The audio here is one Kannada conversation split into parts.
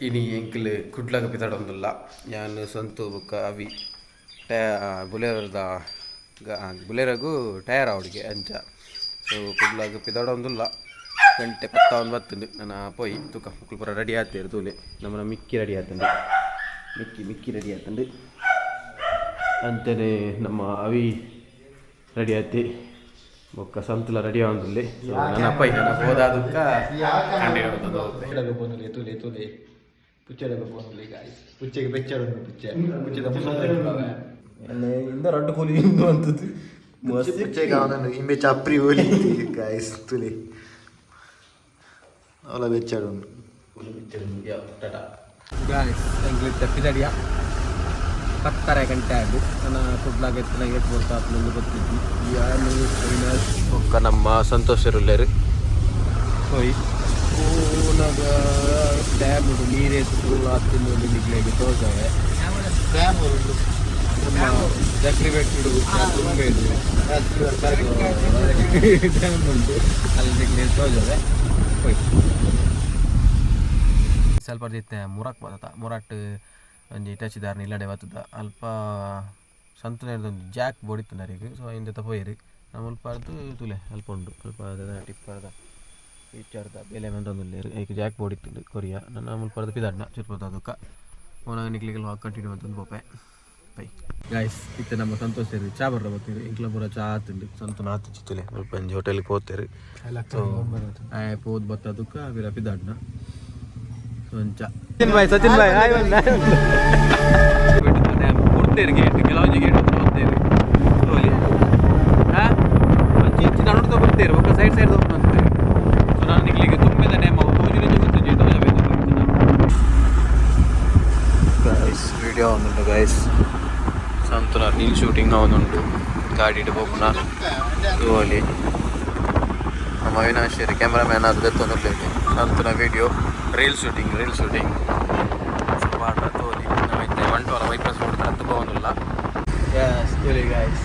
ഇനി എങ്കിൽ കുട്ടിലൊക്കെ പിതടൊന്നുമില്ല ഞാൻ ಸ್ವಂತ ಬುಕ್ಕ ಅವಿ ಬುಲೆರಗು ಟಯರ್ ಅವಡಿಗೆ ಅಂಚ ಸೊ ಕುಡ್ಲಾಗ ಪಿದಾಡೊಂದಿಲ್ಲ ಗಂಟೆ 10 ನಾನು ಪೋಯಿ ತುಕ ಮಕ್ಕಳು ಪೂರ ರೆಡಿ ಆಗ್ತೀರಿ ತೂಲೆ ನಮ್ಮನ್ನ ಮಿಕ್ಕಿ ರೆಡಿ ಆಗ್ತಂಡು ಮಿಕ್ಕಿ ರೆಡಿ ಆಗ್ತಂಡು ಅಂತೇನೆ ನಮ್ಮ ಅವಿ ರೆಡಿ ಆಯ್ತು ಬೊಕ್ಕ ಸಂತುಲ ರೆಡಿ ಆಗೋದಿಲ್ಲ ನನ್ನ ಅಪ್ಪ ನನ್ನ ಹೋದಾದಕ್ಕ ತೂಲೆ ಪುಚ್ಚೆದಾಗ ಪೋನುಲಿ ಗಾಯ್ಸ್ ಪುಚ್ಚೆಗೆ ಬೆಚ್ಚರೊಂದು ಪುಚ್ಚೆದ ಇಂದ ರಡ್ಡು ಕೋಲಿ ಇನ್ನು ಅಂತದ್ದು ಪುಚ್ಚೆಗೆ ಅವನನ್ನು ಹಿಂಬೆ ಚಪ್ರಿ ಹೋಲಿ ಗಾಯ್ಸ್ ತುಲಿ ಅವಳ ಬೆಚ್ಚರೊಂದು ಗಾಯ್ಸ್ ಎಂಗ್ಲಿ ತಪ್ಪಿದಡಿಯ 10:30 ಗಂಟೆ ಆಗಿ ನನ್ನ ಕುಡ್ಲಾಗ ಎತ್ತಿನ ಏಟ್ ಬರ್ತಾ ಮುಂದೆ ಬರ್ತಿದ್ವಿ ಒಕ್ಕ ನಮ್ಮ ಸಂತೋಷರುಳ್ಳರು ಹೋಯ್ ಪೂನಗ ಡ್ಯಾಮ್ ಉಂಟು ನೀರೆತ್ತು ಹತ್ತಿನ ನಿಗ್ಲಿಗೆ ತೋರ್ಸವೆ ಡ್ಯಾಮ್ ನಮ್ಮ ಚಕ್ರಿ ಬೆಟ್ಟು ತುಂಬ ಇದು ಡ್ಯಾಮ್ ಉಂಟು ಅಲ್ಲಿ ನಿಗ್ಲಿಗೆ ತೋರ್ಸವೆ ಹೋಯ್ ಸ್ವಲ್ಪ ಜೊತೆ ಮುರಾಕ್ ಬರ್ತದ ಮುರಾಟ್ ಒಂಜಿ ಟಚ್ದಾರ್ನ ಇಲ್ಲಡೆ ಬರ್ತದ ಅಲ್ಪ ಸಂತುಲನದೊಂದು ಜಾಕ್ ಬೋಡಿತ್ತು ನರಿಗೆ ಸೊ ಹಿಂದೆ ಪೋಯಿರಿ ನಮ್ಮ ಅಲ್ಪದ್ದು ತುಲೆ ಅಲ್ಪ ಉಂಡು ಅಲ್ಪ ಟಿಪ್ಪರ್ದ ಈಚಾರ್ದ ಬೇಲೆ ಮಂದೊಂದು ಈಗ ಜಾಕ್ ಬೋಡಿತ್ತು ಕೊರಿಯಾ ನನ್ನ ಮುಲ್ಪರ್ದ ಪಿದಡ್ನ ಚಿರ್ಪದ ಅದಕ್ಕೆ ಅವನಾಗ ನಿಕ್ಲಿಗೆಲ್ಲ ಕಂಟಿನ್ಯೂ ಅಂತಂದು ಪೋಪೆ ಪೈ ಗಾಯ್ಸ್ ಇತ್ತೆ ನಮ್ಮ ಸಂತೋಷ ಸೇರಿ ಚಾ ಬರ್ರ ಬರ್ತೀರಿ ಇಂಕ್ಲ ಪೂರ ಚಾ ಆತಿಂಡು ಸಂತನ ಆತು ಚಿತ್ತಲೆ ಸ್ವಲ್ಪ ಒಂಜಿ ಹೋಟೆಲ್ಗೆ ಹೋಗ್ತೇರಿ ಸೊ ಹೋದ್ ಬತ್ತದಕ್ಕೆ ಅವಿರ ಪಿದಡ್ನ ಸಚಿನ್ ಭಾಯ್ ಹಾಯ್ ಕೊಡ್ತೇರಿ ಗೇಟ್ ಕೆಲವೊಂದು ಗೇಟ್ ಹೋಗ್ತೇರಿ ಹಾಂ ಅಂಚಿ ಇಂಚಿ ನಡುತ್ತಾ ಬರ್ತೀರಿ ಒಕ್ಕ ಸೈಡ್ ಬರ್ತೀರಿ ಸೊ ನಾನು ನಿಗ್ಲಿಗೆ ತುಂಬಿದ ನೇಮ ಗೈಸ್ ವಿಡಿಯೋ ಒಂದುಂಟು ಗೈಸ್ ಸಂತನ ರೀಲ್ ಶೂಟಿಂಗ್ ಒಂದುಂಟು ಗಾಡಿ ಹೋಗೋಣ ಓಲಿ ನಮ್ಮ ಅವಿನಾಶ್ ಕ್ಯಾಮ್ರಾಮ್ಯಾನ್ ಅದು ಗೊತ್ತೊಂದು ಸಂತನ ವಿಡಿಯೋ ರೀಲ್ ಶೂಟಿಂಗ್ ಪಾಠ ತೋಲಿ ನಾವೈತೆ 112 ವೈಪ್ರಸ್ ಕೊಡ್ತಾರೆ ಹತ್ತು ಹೋಗೋದಿಲ್ಲ ಗ್ಯಾಸ್ ತೋಲಿ ಗಾಯ್ಸ್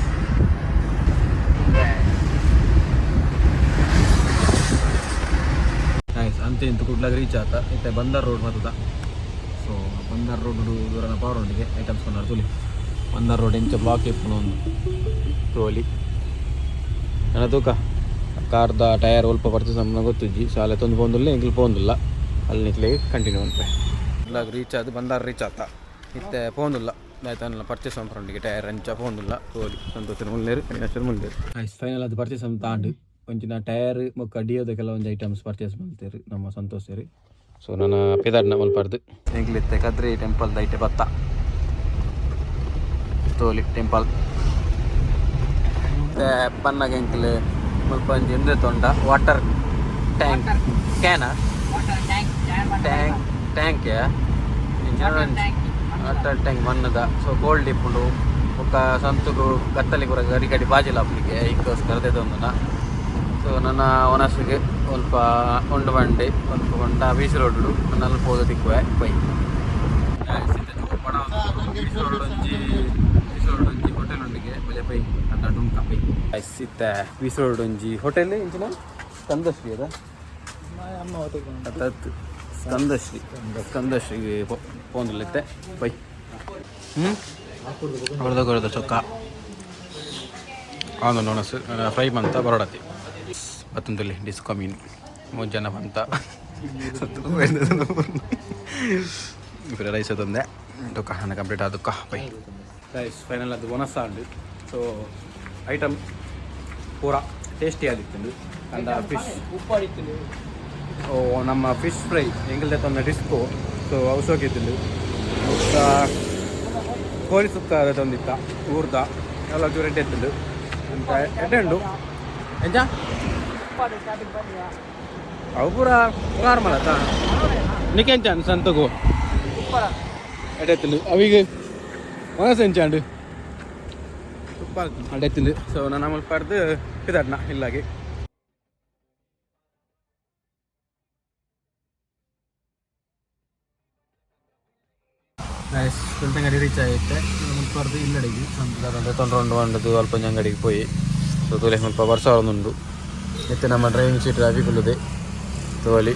ಗಾಯ್ಸ್ ಅಂತೆ ಇಂತ ಕುಡ್ಲಾಗ ರೀಚ್ ಆತ ಇತ್ತೆ ಬಂದರ್ ರೋಡ್ ಬರ್ತದ ಸೊ ಬಂದರ್ ರೋಡ್ ದೂರನ ಪವರ್ ರೋಡಿಗೆ ಐಟಮ್ಸ್ ಕೊಂಡಾರ ತೋಲಿ ಬಂದರ್ ರೋಡ್ ಇಂಚ ಬ್ಲಾಕ್ ಇಪ್ಪು ಒಂದು ತೋಲಿ ನನ್ನ ತೂಕ ಕಾರ್ದ ಟಯರ್ ಸ್ವಲ್ಪ ಪರ್ಚೇಸ್ ನಮ್ಮನ್ನ ಗೊತ್ತಿಜ್ಜಿ ಶಾಲೆ ತಂದು ಪೋಂದಿಲ್ಲ ಎಂಕ್ಲಿ ಪೋಂದಿಲ್ಲ ಅಲ್ಲಿ ನಿಕ್ಲಿಗೆ ಕಂಟಿನ್ಯೂ ಅಂತೆ ಇಲ್ಲಾಗ ರೀಚ್ ಆದ ಬಂದಾರ ರೀಚ್ ಆತ ಇತ್ತೆ ಪೋಂದಿಲ್ಲ ಆಯ್ತಾನಲ್ಲ ಪರ್ಚೇಸ್ ಫ್ರೆಂಡಿಗೆ ಟಯರ್ ಅಂಚ ಪೋಂದಿಲ್ಲ ತೋಲಿ ಸಂತೋಷ ಮುಲ್ಲೇರು ಅವಿನಾಶ್ ಮುಲ್ಲೇರು ಆಯ್ತು ಫೈನಲ್ ಅದು ಪರ್ಚೇಸ್ ಅಂತ ತಾಂಡು ಒಂಚಿನ ಟಯರ್ ಮೊಕ್ಕ ಅಡಿಯೋದ ಕೆಲವೊಂದು ಐಟಮ್ಸ್ ಪರ್ಚೇಸ್ ಮಾಡ್ತೀರಿ ನಮ್ಮ ಸಂತೋಷ ಸೇರಿ ಸೊ ನಾನು ಪಿದಾಡ್ನ ಮಲ್ಪರ್ದು ಎಂಕ್ಲಿತ್ತೆ ಕದ್ರಿ ಟೆಂಪಲ್ದ ಐಟೆ ಬತ್ತ ತೋಲಿ ಟೆಂಪಲ್ ಪನ್ನಾಗ ಎಂಕ್ಲು ಮುಲ್ಪ ಒಂಜಿ ಎಂದ್ರೆ ತೊಂಡ ವಾಟರ್ ಟ್ಯಾಂಕ್ ಕ್ಯಾನ ಟ್ಯಾಂಕ್ ವಾಟರ್ ಟ್ಯಾಂಕ್ ಮಣ್ಣದ ಸೊ ಕೋಲ್ಡ್ ಇಪ್ಪುಂಡು ಒಕ್ಕ ಸಂತುಗು ಗತ್ತಲಿ ಕೂಡ ಗಡಿ ಗಡಿ ಬಾಜಿಲ್ಲ ಅಪ್ಪಲಿಗೆ ಈಗೋಸ್ಕರ ತೆದೊಂದುನ ಸೊ ನನ್ನ ಒನಸಿಗೆ ಸ್ವಲ್ಪ ಉಂಡು ಬಂಡೆ ಸ್ವಲ್ಪ ಹೊಂಡ ಬೀಚ್ ರೋಡು ನನ್ನ ಅಲ್ಪ ಹೋದ ತಿಕ್ಕುವೆ ಬೈ ಒಂಜಿ ಹೋಟೆಲ್ ಉಂಡಿಗೆ ಬೆಲೆ ಬೈ ಅಂತ ಡುಂಕ ಬೈ ಇತ್ತ ಬೀಚ್ ರೋಡ್ ಒಂಜಿ ಹೋಟೆಲ್ ಇಂಚಿನ ಸ್ಕಂದಶ್ರೀ ಅದ ಅತ್ತತ್ತು ಸ್ಕಂದಶ್ರೀಗೆ ಪೋಂದಿಲ್ಲತ್ತೆ ಬೈ ಹೊಡೆದ ಚೊಕ್ಕ ಅವನು ನೋಣಸು ಫ್ರೈ ಬಂತ ಬರೋಡತಿ ಮತ್ತೊಂದಲ್ಲಿ ಡಿಸ್ಕೋ ಮೀನು 3 ಜನ ಬಂತ ಇಬ್ಬರು ರೈಸ್ ಅದೊಂದೆ ಟೊಕ್ಕ ಹಣ ಕಂಪ್ಲೀಟ್ ಆದಕ್ಕ ಬೈ ರೈಸ್ ಫೈನಲ್ ಅದು ಒನಸ ಉಂಡು ಸೊ ಐಟಮ್ ಪೂರ ಟೇಸ್ಟಿ ಆಗಿತ್ತು ಅಂದ ಫಿಶ್ ಓ ನಮ್ಮ ಫಿಶ್ ಫ್ರೈ ಎಂಗಲ್ದೆ ತೊಂದ ಡಿಸ್ಕೋ ಸೊ ಅವಸೋಗಿದ್ದು ಕೋಳಿ ಸುಕ್ಕ ತಂದಿತ್ತ ಊರ್ದ ಎಲ್ಲ ರೆಡ್ ಎತ್ತದು ಅಂತ ಎಡ್ಡೆಂಡು ಎಂಜ ಅವು ಪೂರ ನಾರ್ಮಲ್ ಆತ ನಿಕೆಂಚ ಸಂತಗು ಎಡೆತ್ತಲು ಅವಿಗೆ ಮನಸ್ಸೆಂಚಾಂಡು ಅಡೆತ್ತಲು ಸೊ ನಾನು ಮಲ್ಪಾಡ್ದು ಪಿದಾಡ್ನ ಇಲ್ಲಾಗಿ ಅಂಗಡಿ ರೀಚ್ ಆಗುತ್ತೆ ಮುಲ್ಪರ್ದು ಇಲ್ಲಡಿಗೆ ಸಂತಂದ್ರೆ ತೊಂಡ್ರೊಂಡು ಬಂಡದು ಅಲ್ಪ ಅಂಗಡಿಗೆ ಪೋಯಿ ಸೊ ತೋಲೆ ಸ್ವಲ್ಪ ವರ್ಷ ಅವರೊಂದುಂಡು ಮತ್ತು ನಮ್ಮ ಡ್ರೈವಿಂಗ್ ಸೀಟ್ ಟ್ರಾಫಿಕ್ ಉಳ್ಳದೆ ತೋಲಿ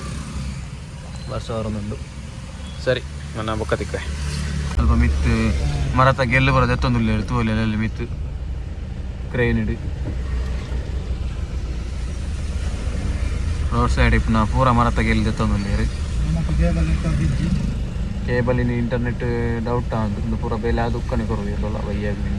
ವರ್ಷ ಅವರೊಂದುಂಡು ಸರಿ ನನ್ನ ಬೊಕ್ಕ ತಿಕ್ಕ ಸ್ವಲ್ಪ ಮಿತ್ತು ಮರತ ಗೆಲ್ಲು ಬರೋದು ಎತ್ತೊಂದು ತೋಲೆಲ್ಲ ಮಿತ್ತು ಕ್ರೈನ್ ಇಡು ರೋಡ್ ಸೈಡ್ ಇಪ್ಪು ನಾ ಪೂರ ಮರತ ಗೆಲ್ದು ಎತ್ತೊಂದು ಕೇಬಲಿನ ಇಂಟರ್ನೆಟ್ ಡೌಟ್ ಆಂದು ಪೂರ ಬೇಲೆ ಅದು ಉಕ್ಕನೆ ಕೊರವೆ ಬೈಯಾಗಿ